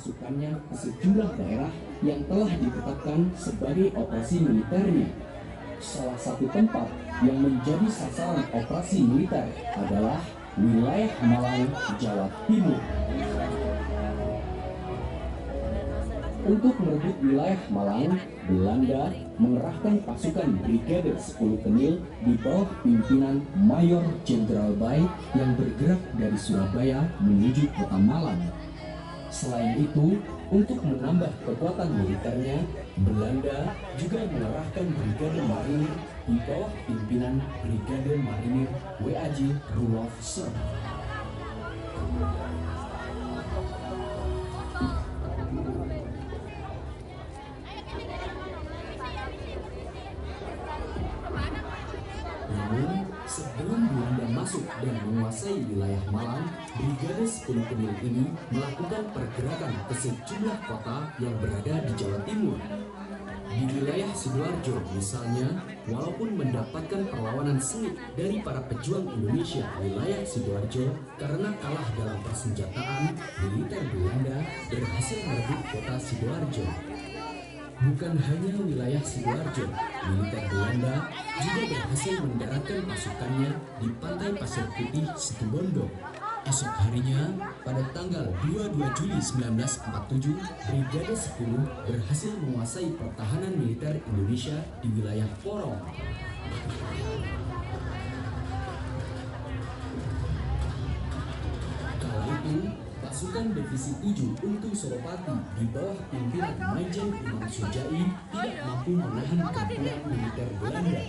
pasukannya ke sejumlah daerah yang telah ditetapkan sebagai operasi militernya. Salah satu tempat yang menjadi sasaran operasi militer adalah wilayah Malang, Jawa Timur. Untuk merebut wilayah Malang, Belanda mengerahkan pasukan Brigade 10 Kenil di bawah pimpinan Mayor Jenderal Bay yang bergerak dari Surabaya menuju kota Malang. Selain itu, untuk menambah kekuatan militernya, Belanda juga mengerahkan Brigade Marinir di bawah pimpinan Brigade Marinir W.A.J. Roelof Sr. Namun, sebelum Belanda masuk dan menguasai wilayah Malang, Brigade 10 Kenil ini melakukan pergerakan ke sejumlah kota yang berada di Jawa Timur. Di wilayah Sidoarjo misalnya, walaupun mendapatkan perlawanan sengit dari para pejuang Indonesia wilayah Sidoarjo karena kalah dalam persenjataan, militer Belanda berhasil merebut kota Sidoarjo. Bukan hanya wilayah Sidoarjo, militer Belanda juga berhasil mendaratkan pasukannya di pantai Pasir Putih Situbondo. Esok harinya, pada tanggal 22 Juli 1947, Brigade 10 berhasil menguasai pertahanan militer Indonesia di wilayah Porong. Kala itu, pasukan Divisi 7 Untung Suropati di bawah pimpinan Majen Imam Sujai tidak mampu menahan gempuran militer Belanda.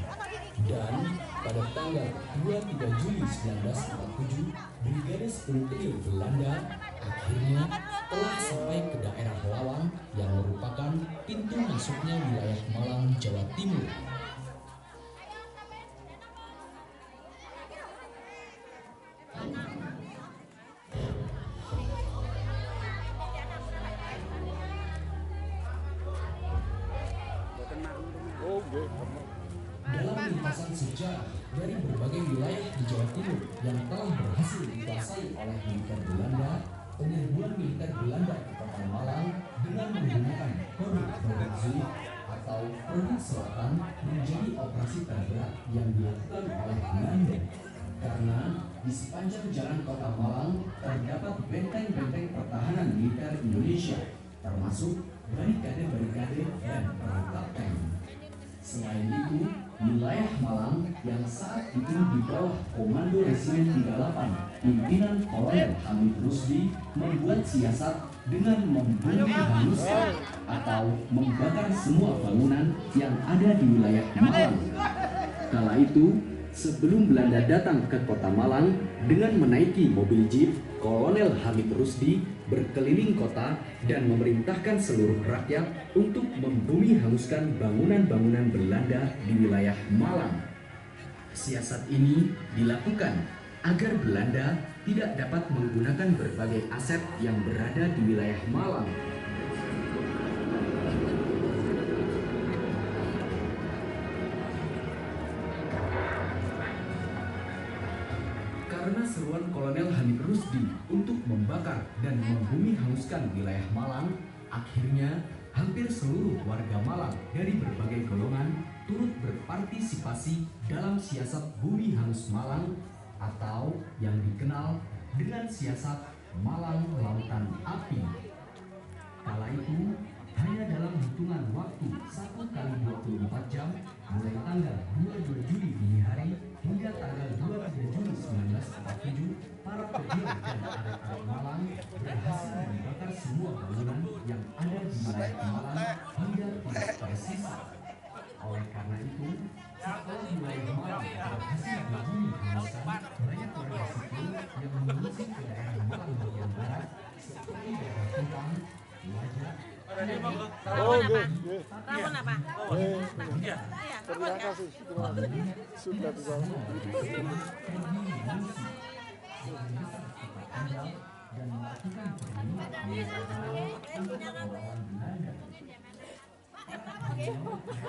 Dan pada tanggal 23 Juli 1947, Brigade 10 Kenil Belanda akhirnya telah sampai ke daerah Lawang yang merupakan pintu masuknya wilayah Malang, Jawa Timur. Dalam lintasan sejarah dari berbagai wilayah di Jawa Timur yang telah berhasil dikuasai oleh militer Belanda, penyerbuan militer Belanda ke kota Malang dengan menggunakan Produk Zuid atau Produk Selatan menjadi operasi terberat yang dilakukan oleh Belanda. Karena di sepanjang jalan kota Malang terdapat benteng-benteng pertahanan militer Indonesia, termasuk barikade-barikade dan perangkap tank. Selain itu, wilayah Malang yang saat itu di bawah Komando Resimen 38 pimpinan Kolonel Hamid Rusdi membuat siasat dengan membumi hanguskan atau membakar semua bangunan yang ada di wilayah Malang. Kala itu, sebelum Belanda datang ke kota Malang dengan menaiki mobil jeep, Kolonel Hamid Rusdi berkeliling kota dan memerintahkan seluruh rakyat untuk membumi hanguskan bangunan-bangunan Belanda di wilayah Malang. Siasat ini dilakukan agar Belanda tidak dapat menggunakan berbagai aset yang berada di wilayah Malang. Karena seruan Kolonel Hamid Rusdi untuk membakar dan membumi hanguskan wilayah Malang, akhirnya hampir seluruh warga Malang dari berbagai golongan turut berpartisipasi dalam siasat bumi hangus Malang atau yang dikenal dengan siasat Malang Lautan Api. Kala itu, hanya dalam hitungan waktu 1 kali 24 jam, mulai tanggal 22 Juli dini hari hingga tanggal 23 Juli 1947, para pejuang dan arek-arek Malang berhasil membakar semua bangunan yang ada di wilayah Malang hingga tidak tersisa. Oleh karena itu, setelah wilayah Malang berhasil dibumi hanguskan, banyak warga sipil yang mengungsi ke daerah Malang bagian barat seperti daerah Kupang, Wajah. Rawon apa? Iya. Terima kasih sudah bisa. Dan melakukan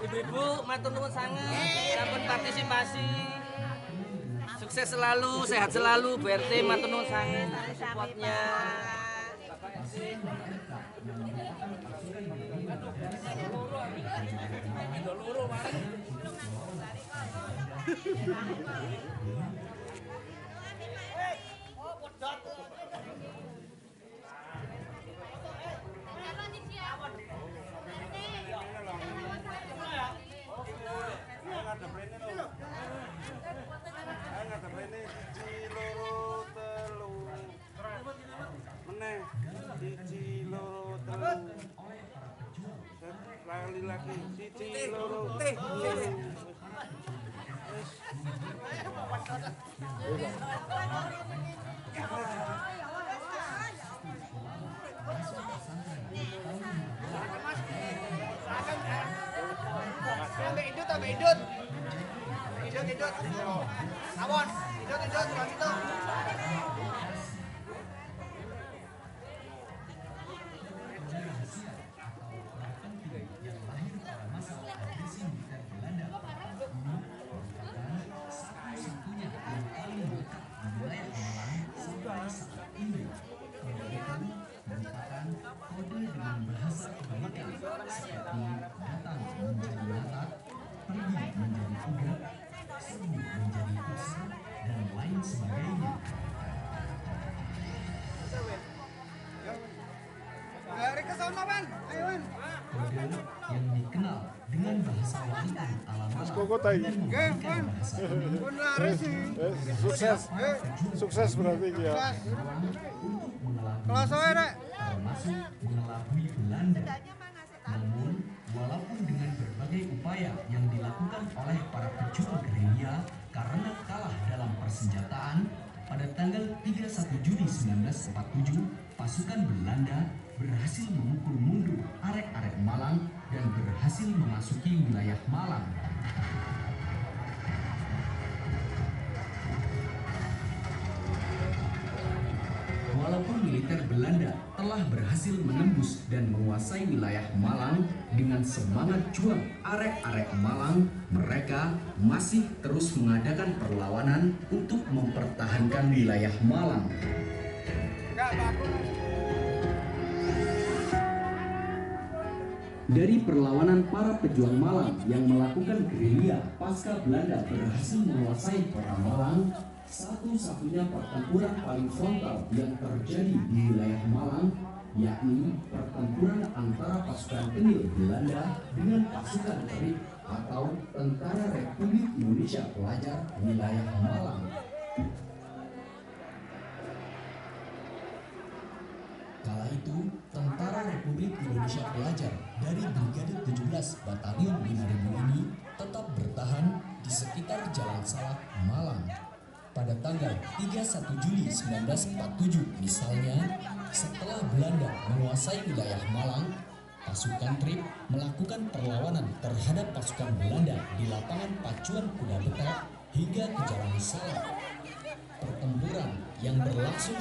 Ibu-ibu, matur nuwun sangat sampun partisipasi. Sukses selalu, sehat selalu, BRT matur nuwun sangat supportnya. pasukan mereka yang merupakan pasukan gabungan dari laki siji loro telu. Idut. Awon, idut kalau situ. kode dengan bahasa kebalikan seperti datang menjadi latat, pergi menjadi ugat, sembuh menjadi pusat, dan lain sebagainya. Kode yang dikenal dengan bahasa warisan ala Malang dan memberikan bahasa ini Sukses berarti ya. termasuk mengelabui Belanda. Namun, walaupun dengan berbagai upaya yang dilakukan oleh para pejuang gerilya karena kalah dalam persenjataan, pada tanggal 31 Juli 1947, pasukan Belanda berhasil memukul mundur arek-arek Malang dan berhasil memasuki wilayah Malang. Walaupun militer Belanda telah berhasil menembus dan menguasai wilayah Malang, dengan semangat juang arek-arek Malang, mereka masih terus mengadakan perlawanan untuk mempertahankan wilayah Malang. Dari perlawanan para pejuang Malang yang melakukan gerilya pasca Belanda berhasil menguasai kota Malang, satu-satunya pertempuran paling frontal yang terjadi di wilayah Malang yakni pertempuran antara pasukan Kenil Belanda dengan pasukan Trip atau Tentara Republik Indonesia Pelajar wilayah Malang. Kala itu, Tentara Republik Indonesia Pelajar dari Brigade 17 Batalion 5000 ini tetap bertahan di sekitar Jalan Salak, Malang. Pada tanggal 31 Juli 1947 misalnya, setelah Belanda menguasai wilayah Malang, pasukan Trip melakukan perlawanan terhadap pasukan Belanda di lapangan pacuan kuda betak hingga ke Jalan Salak. Pertempuran yang berlangsung